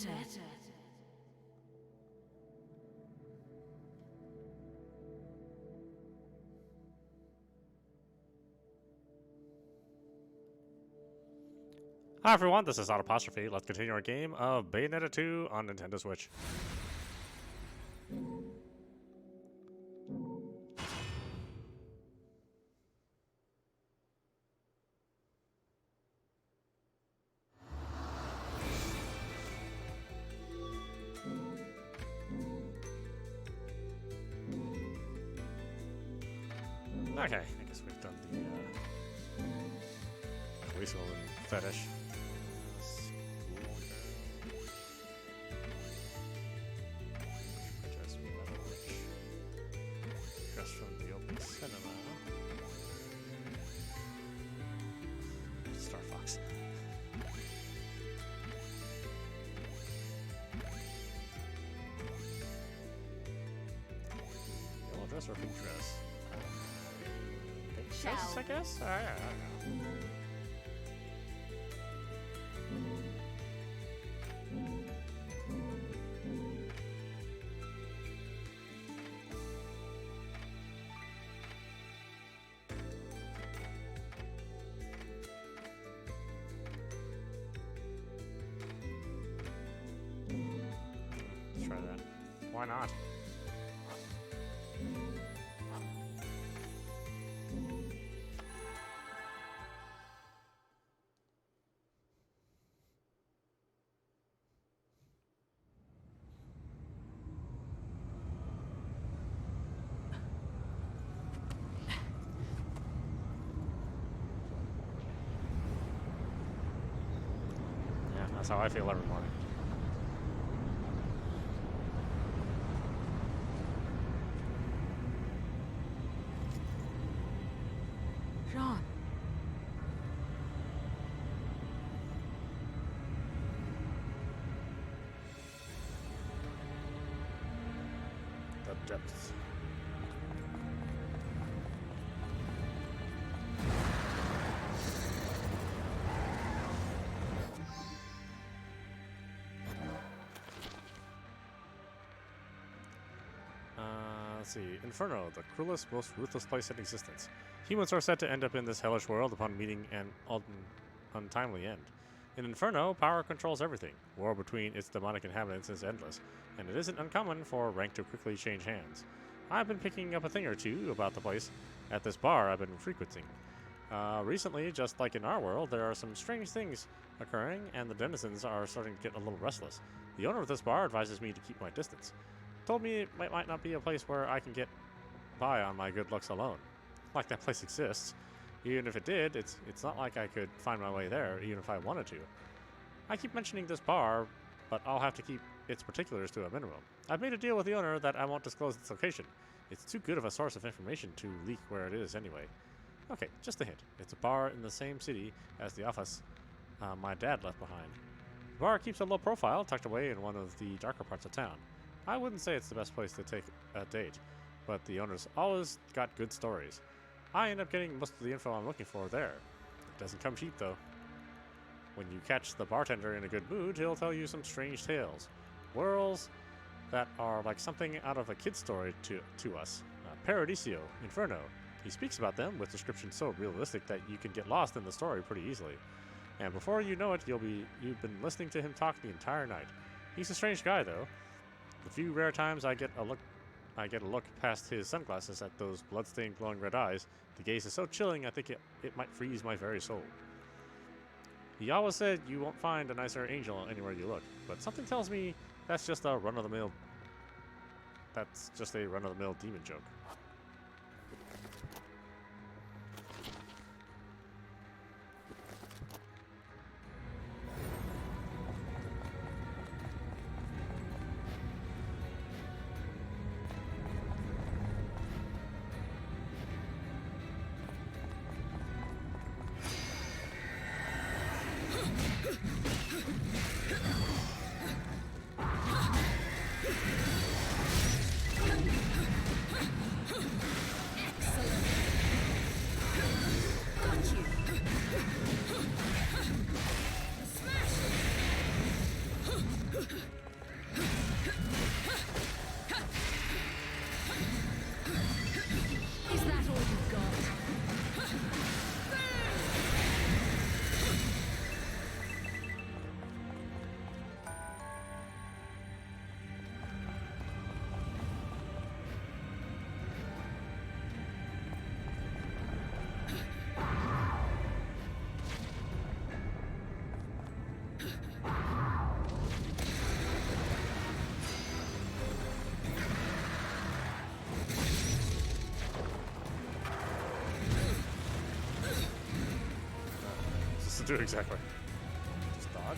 Hi everyone, this is audap. Let's continue our game of Bayonetta 2 on Nintendo Switch. Okay, I guess we've done the police woman fetish. Just from the open cinema. Star Fox. Yellow dress or pink dress? Dress, I guess? I don't know. Let's try that. Why not? That's how I feel every morning. Jean. The depths. Let's see. Inferno, the cruelest, most ruthless place in existence. Humans are said to end up in this hellish world upon meeting an untimely end. In Inferno, power controls everything. War between its demonic inhabitants is endless, and it isn't uncommon for rank to quickly change hands. I've been picking up a thing or two about the place at this bar I've been frequenting. Recently, just like in our world, there are some strange things occurring, and the denizens are starting to get a little restless. The owner of this bar advises me to keep my distance. Told me it might not be a place where I can get by on my good looks alone. Like that place exists. Even if it did, it's not like I could find my way there, even if I wanted to. I keep mentioning this bar, but I'll have to keep its particulars to a minimum. I've made a deal with the owner that I won't disclose its location. It's too good of a source of information to leak where it is anyway. Okay, just a hint. It's a bar in the same city as the office my dad left behind. The bar keeps a low profile, tucked away in one of the darker parts of town. I wouldn't say it's the best place to take a date, but the owner's always got good stories. I end up getting most of the info I'm looking for there. It doesn't come cheap, though. When you catch the bartender in a good mood, he'll tell you some strange tales. Worlds that are like something out of a kid's story to us. Paradiso, Inferno. He speaks about them with descriptions so realistic that you can get lost in the story pretty easily. And before you know it, you've been listening to him talk the entire night. He's a strange guy, though. The few rare times I get a look past his sunglasses at those blood-stained glowing red eyes, the gaze is so chilling I think it might freeze my very soul. He always said you won't find a nicer angel anywhere you look, but something tells me that's just a run-of-the-mill demon joke. to do exactly? Just dodge?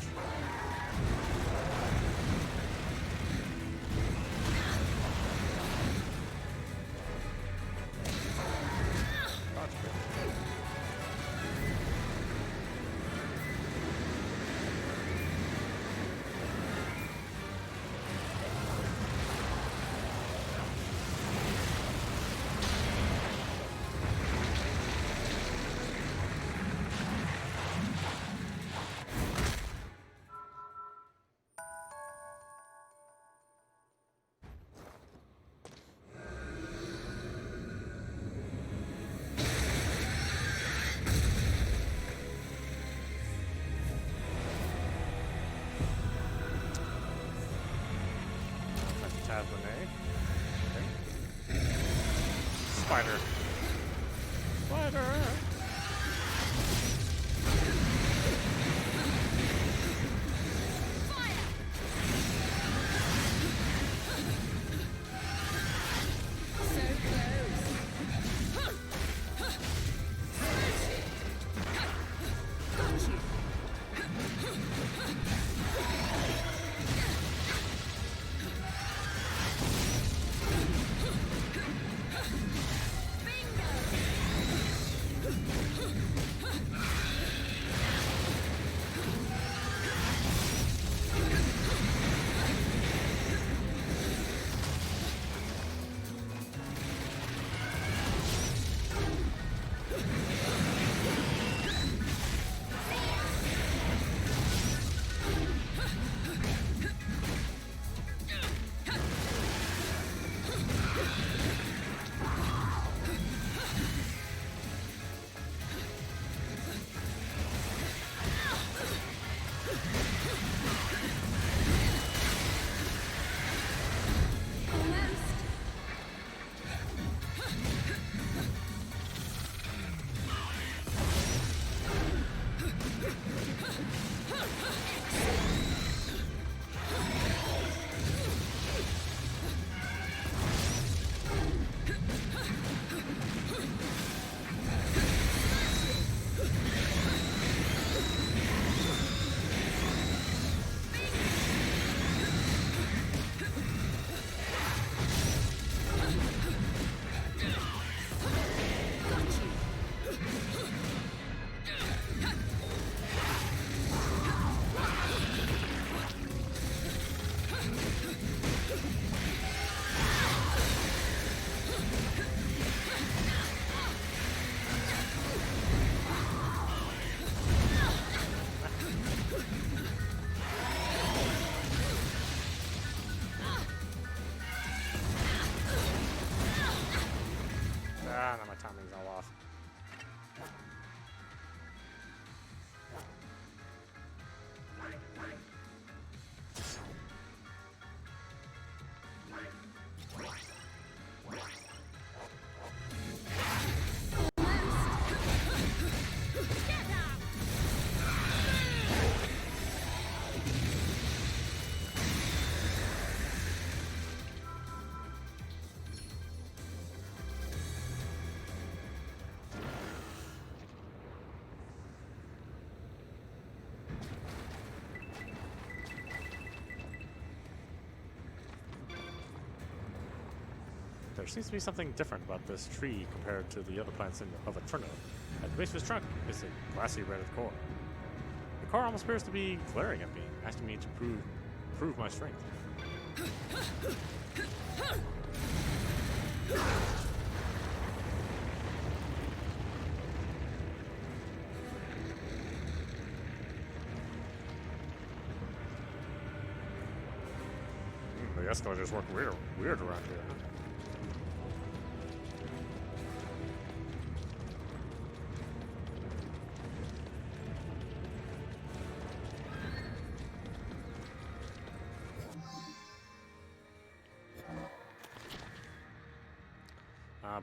Dodge bit. Okay. Spider. Spider! Ah, now my timing's all off. There seems to be something different about this tree compared to the other plants of Inferno. At the base of its trunk is a glassy red core. The core almost appears to be glaring at me, asking me to prove my strength. The escalators work weird around here.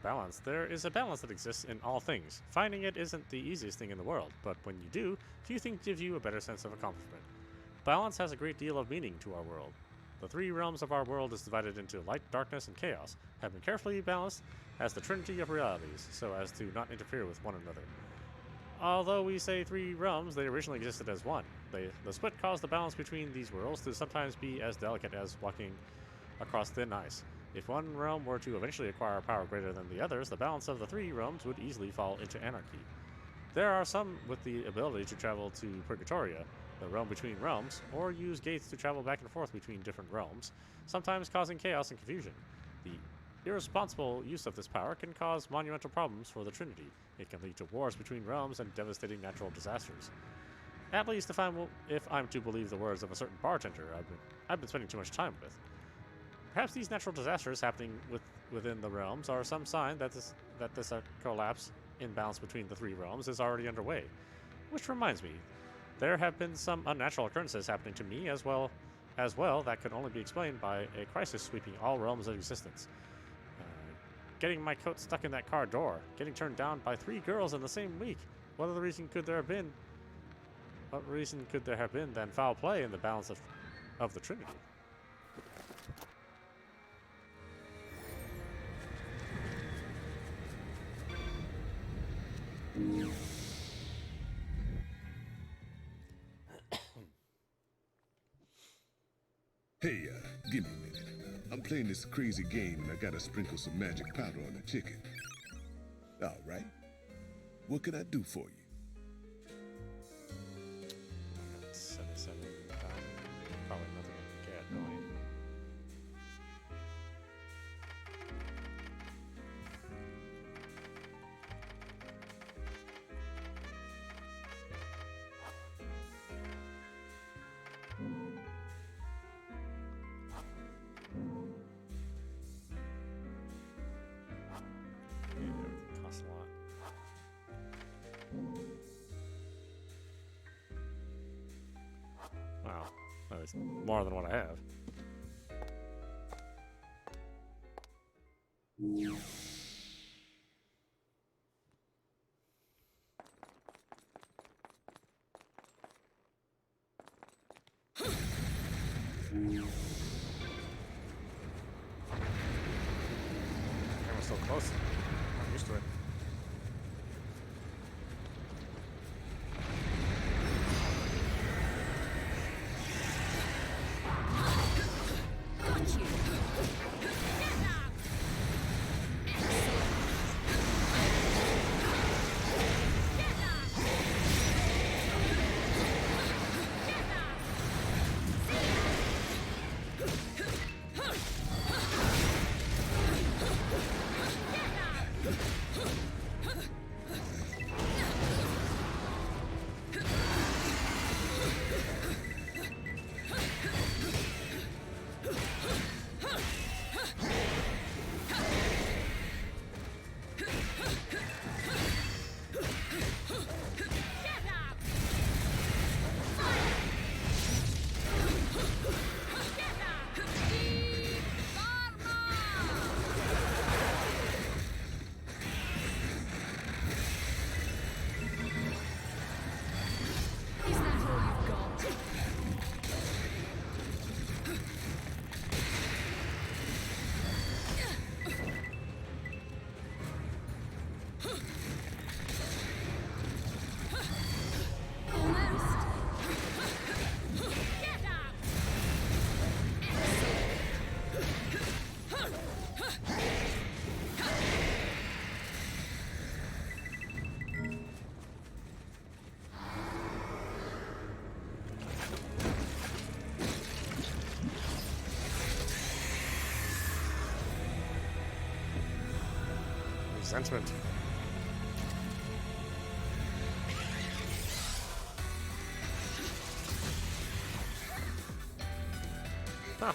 Balance. There is a balance that exists in all things. Finding it isn't the easiest thing in the world, but when you do, few things give you a better sense of accomplishment. Balance has a great deal of meaning to our world. The three realms of our world is divided into light, darkness, and chaos, have been carefully balanced as the trinity of realities, so as to not interfere with one another. Although we say 3 realms, they originally existed as one. The split caused the balance between these worlds to sometimes be as delicate as walking across thin ice. If one realm were to eventually acquire power greater than the others, the balance of the 3 realms would easily fall into anarchy. There are some with the ability to travel to Purgatoria, the realm between realms, or use gates to travel back and forth between different realms, sometimes causing chaos and confusion. The irresponsible use of this power can cause monumental problems for the Trinity. It can lead to wars between realms and devastating natural disasters. At least if I'm to believe the words of a certain bartender I've been spending too much time with. Perhaps these natural disasters happening within the realms are some sign that this collapse in balance between the 3 realms is already underway. Which reminds me, there have been some unnatural occurrences happening to me as well that could only be explained by a crisis sweeping all realms of existence. Getting my coat stuck in that car door, getting turned down by 3 girls in the same week. What reason could there have been than foul play in the balance of the Trinity? Hey, give me a minute. I'm playing this crazy game and I gotta sprinkle some magic powder on the chicken. All right. What can I do for you? 77,000. Probably nothing I can get, really. Everything costs a lot. Wow, that is more than what I have. Camera's so close. I'm used to it. Resentment. Huh.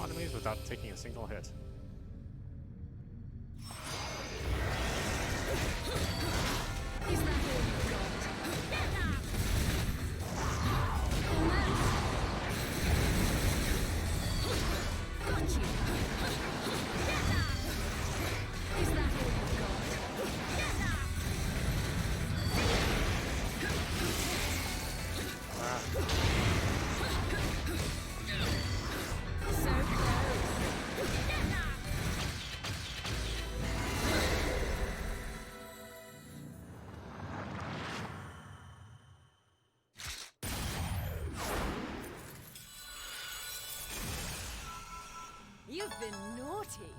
enemies without taking a single hit. Is that all you've got? Got you. Is that all you've got? So close. You've been naughty.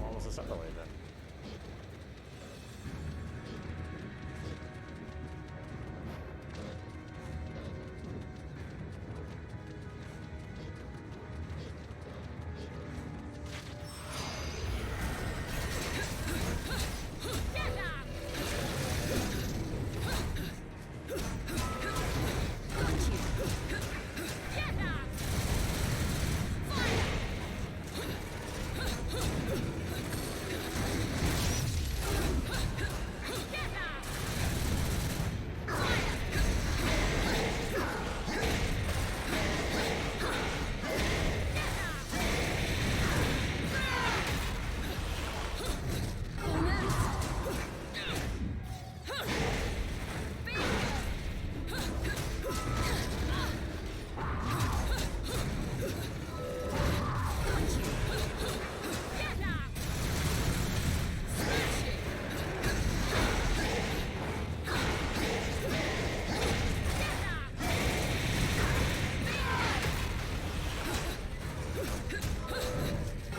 What was this other way then?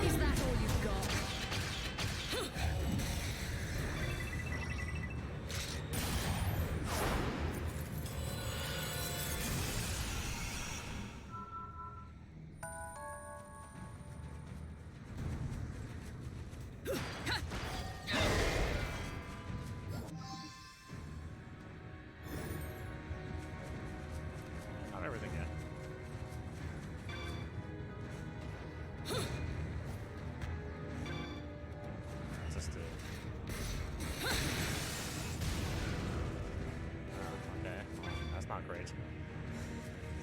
Is that all you've got? Not everything yet. Just to... okay, that's not great.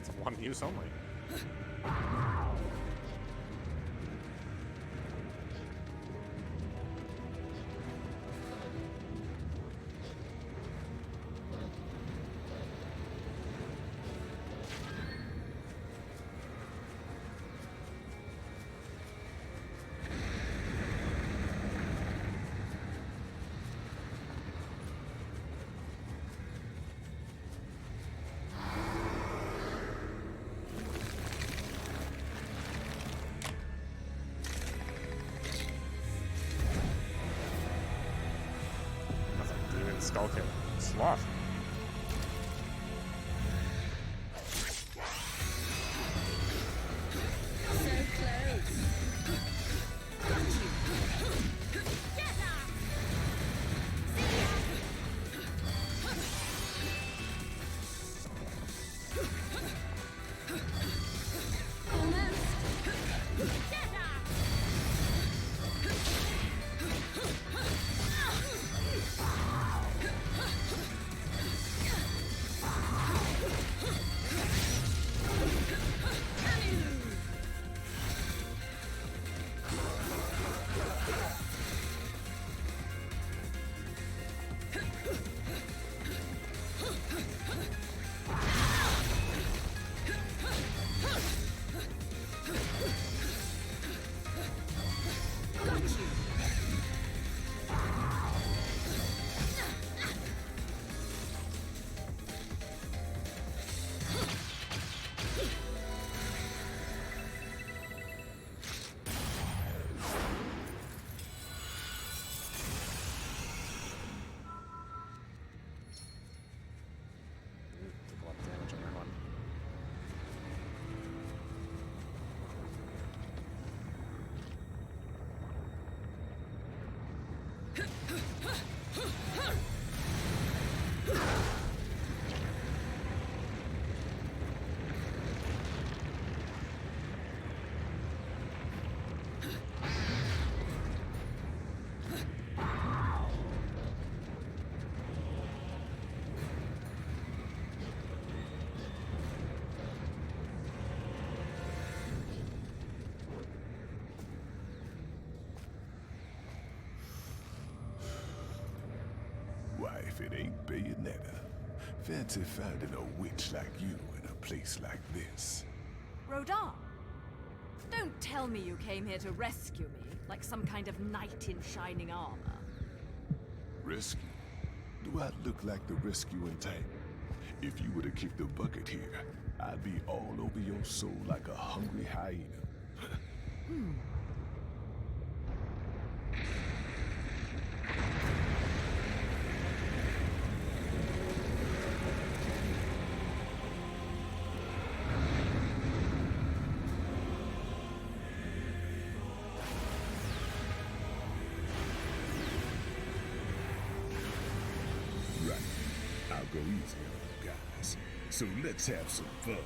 It's a one use only. That's a demon skull killer. Sloth. So close. Got you. it ain't Bayonetta. Fancy finding a witch like you in a place like this. Rodin, don't tell me you came here to rescue me, like some kind of knight in shining armor. Rescue? Do I look like the rescuing type? If you were to kick the bucket here, I'd be all over your soul like a hungry hyena. Right. I'll go easy on you guys. So let's have some fun.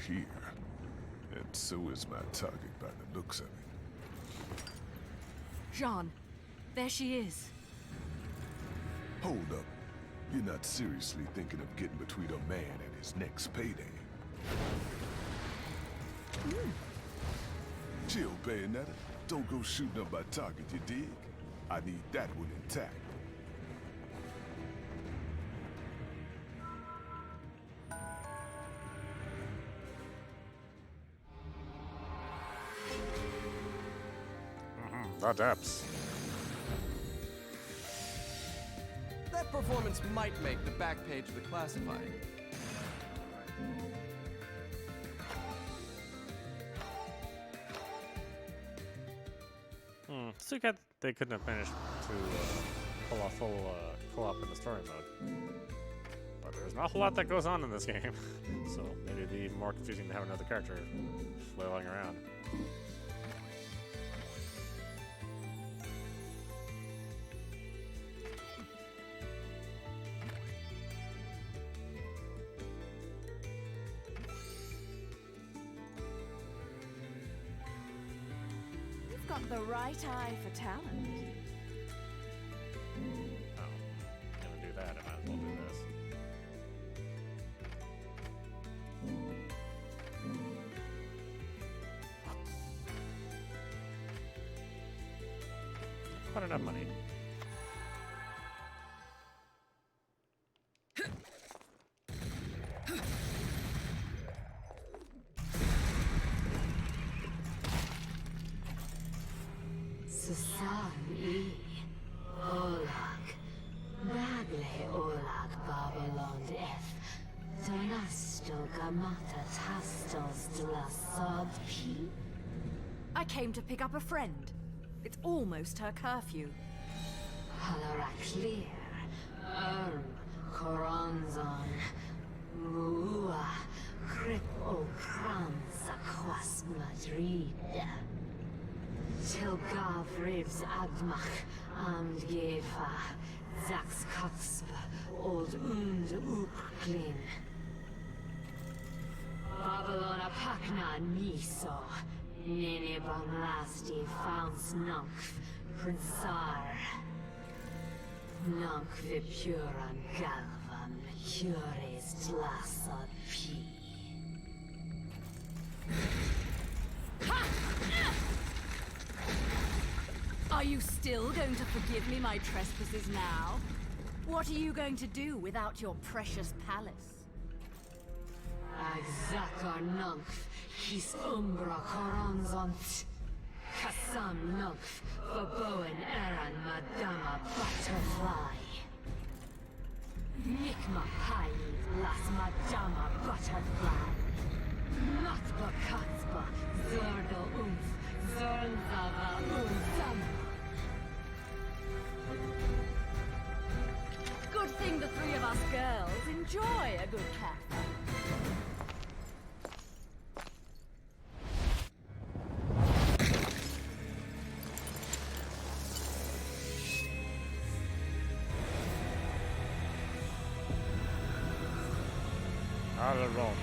Here. And so is my target by the looks of it. Jean, there she is. Hold up. You're not seriously thinking of getting between a man and his next payday. Chill, Bayonetta. Don't go shooting up my target, you dig? I need that one intact. The depths. That performance might make the back page of the classified. It's too bad they couldn't have managed to pull off full co-op in the story mode. But there's not a whole lot that goes on in this game, so maybe it'd be more confusing to have another character flailing around. You've got the right eye for talent. Oh, I'm gonna do that. I might as well do this. Not enough money. Susani, Olag, Nagle Olag Babylon F, Donasto Gamata Tastos de la Sodpi. I came to pick up a friend. It's almost her curfew. Halaraklir, Coronzon, Mua, Crip O Kranza Quas Madrid. Tilgav Ribs Agmach, and Gefa, Zax Katspa, old Uklin. Babylon Apakna Miso, Nene Banglasti Founds Nunkf, Prinsar. Nunk Vipuran Galvan, Cures Tlasad P. Are you still going to forgive me my trespasses now? What are you going to do without your precious palace? Agzakar Nunkf, his Umbra Coranzont. Kassam Nunkf, Vaboan Aran Madama Butterfly. Nikma Paiv, Las Madama Butterfly. Matba Katzba, Zerdo Umf, Zernzava Unzam. Good thing the three of us girls enjoy a good cafe. I'll roll.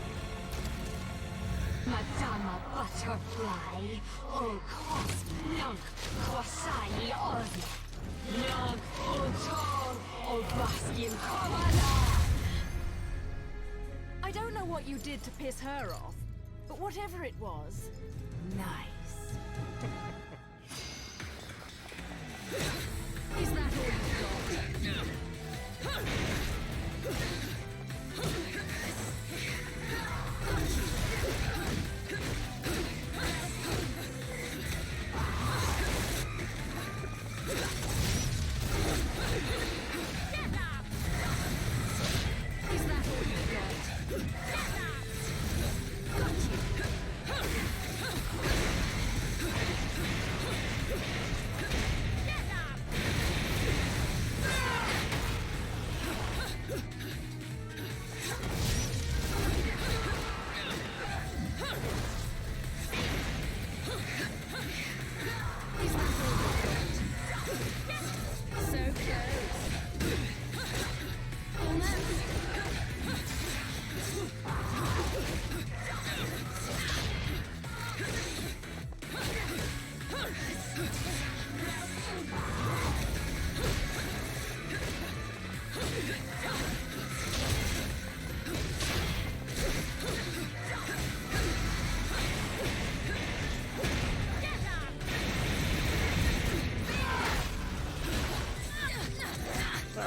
Madama Butterfly, O Cosp Nunk, Kwasai Oz. Nunk Utor, O Baskin Kovana. I don't know what you did to piss her off, but whatever it was, nice. Is that all you've got?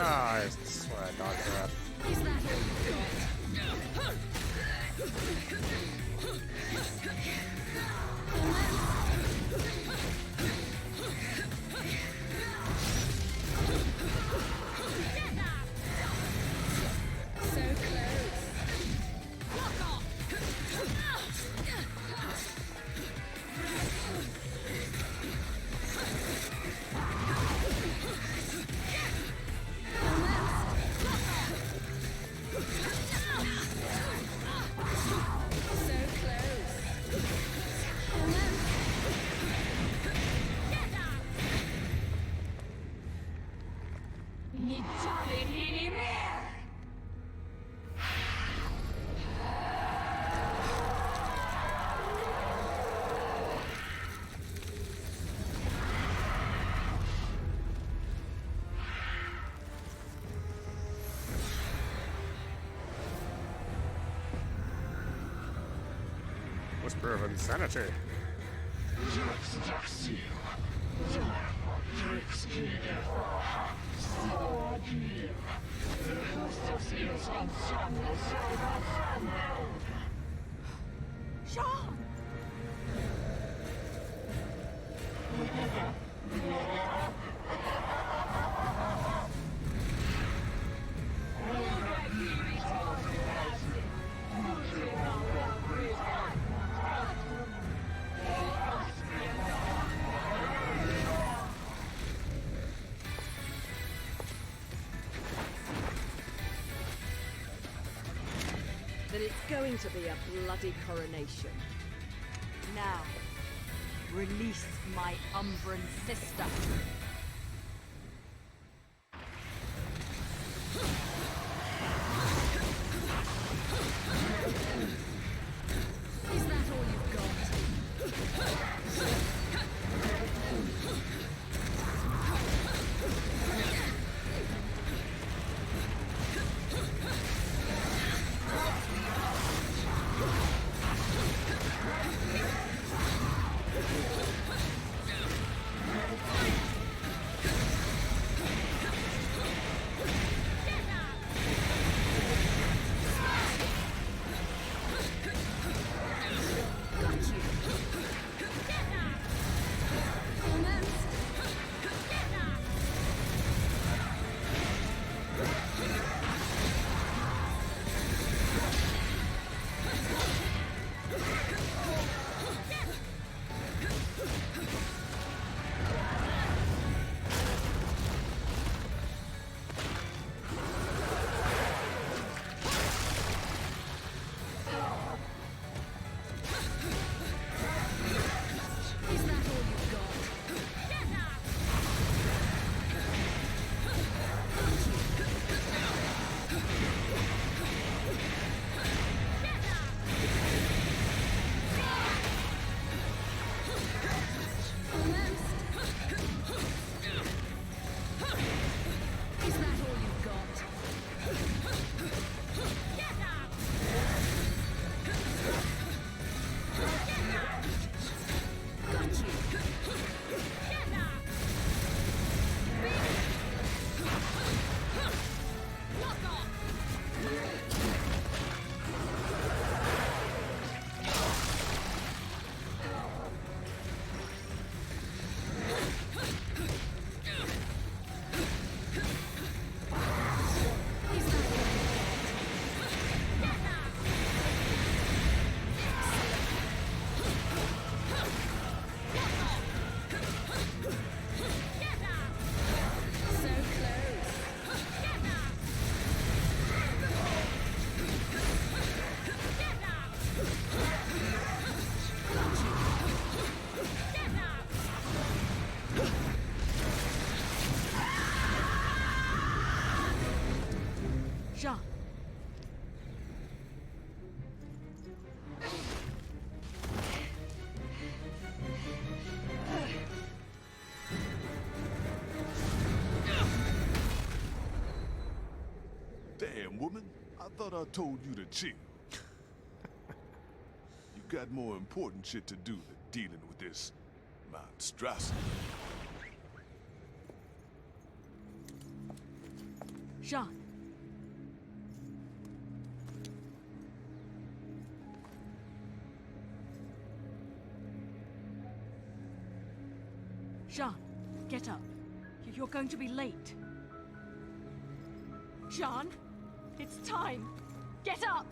I swear I dodged that. Is that all you've got? So close. Whisper of insanity. Sean! Then it's going to be a bloody coronation. Now, release my Umbran sister. I told you to chill. You got more important shit to do than dealing with this monstrosity. Jean. Jean, get up. You're going to be late. Jean, it's time. Get up!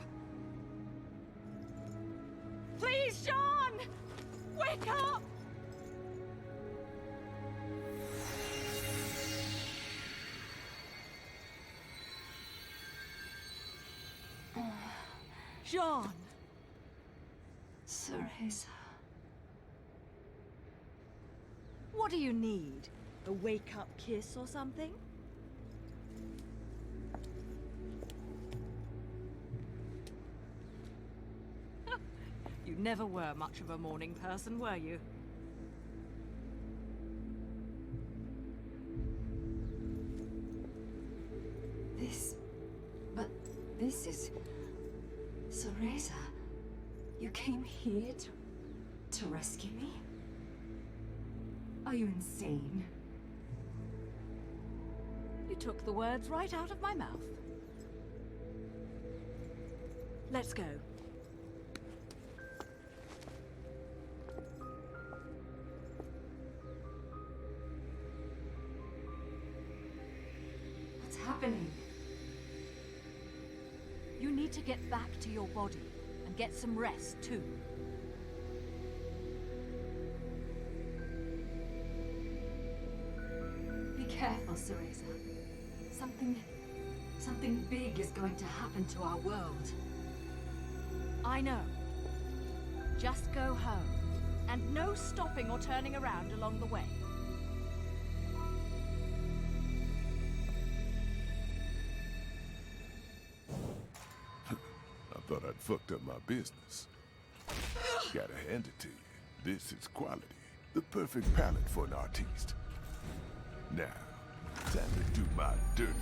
Please, Jean! Wake up! Jean! Cereza. What do you need? A wake-up kiss or something? You never were much of a morning person, were you? This is... Cereza. You came here to rescue me? Are you insane? You took the words right out of my mouth. Let's go. What's happening? You need to get back to your body and get some rest too. Be careful, Cereza. Something big is going to happen to our world. I know. Just go home. And no stopping or turning around along the way. I thought I'd fucked up my business. Gotta hand it to you. This is quality. The perfect palette for an artiste. Now, time to do my dirty work.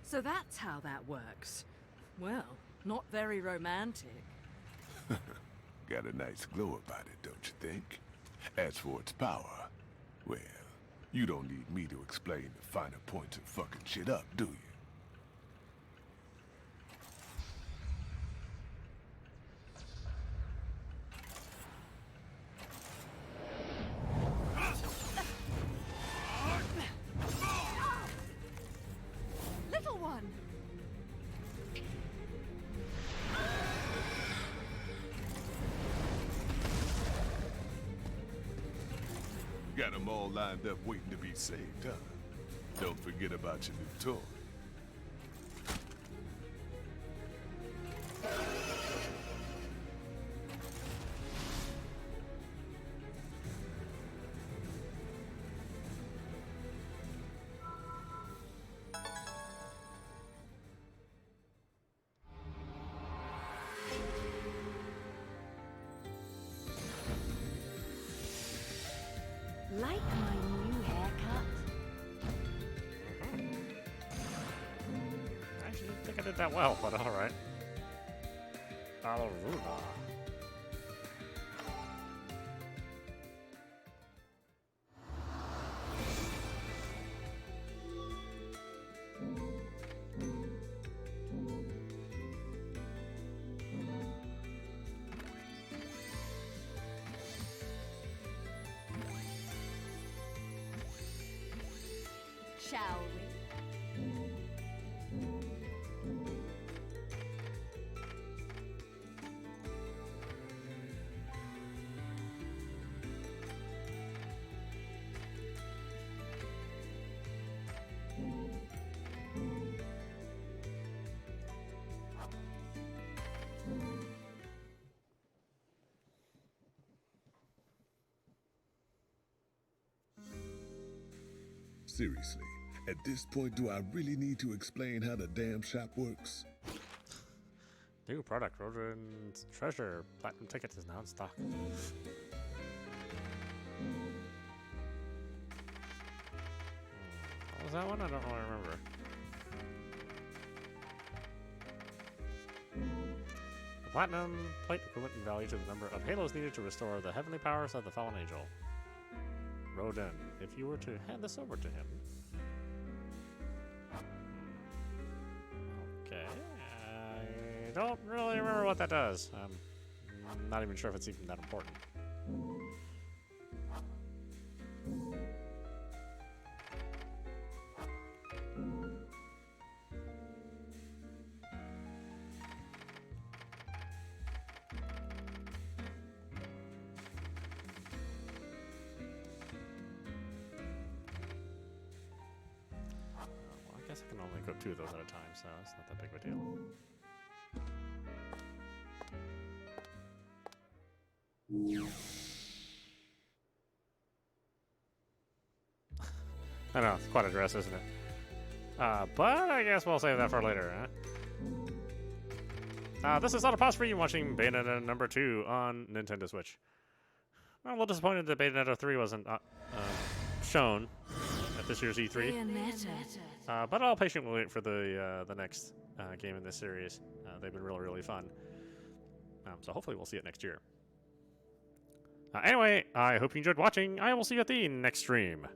So that's how that works. Well, not very romantic. Got a nice glow about it, don't you think? As for its power, well, you don't need me to explain the finer points of fucking shit up, do you? Little one! Got them all lined up waiting to be saved, huh? Don't forget about your new toy. Like my new haircut? Actually, didn't think I did that well, but alright. Alruba. Shall we? Seriously, at this point, do I really need to explain how the damn shop works? New product, Rodin's Treasure. Platinum ticket is now in stock. What was that one? I don't really remember. The platinum plate equivalent in value to the number of halos needed to restore the heavenly powers of the fallen angel. Rodin, if you were to hand this over to him. Okay. I don't really remember what that does. I'm not even sure if it's even that important. Well, I guess I can only equip 2 of those at a time, so it's not that big of a deal. I know, it's quite a dress, isn't it? But I guess we'll save that for later, huh? This is Autopause for you watching Bayonetta number 2 on Nintendo Switch. I'm a little disappointed that Bayonetta 3 wasn't shown at this year's E3. Bayonetta. But I'll patiently wait for the next game in this series. They've been really, really fun. So hopefully we'll see it next year. Anyway, I hope you enjoyed watching. I will see you at the next stream.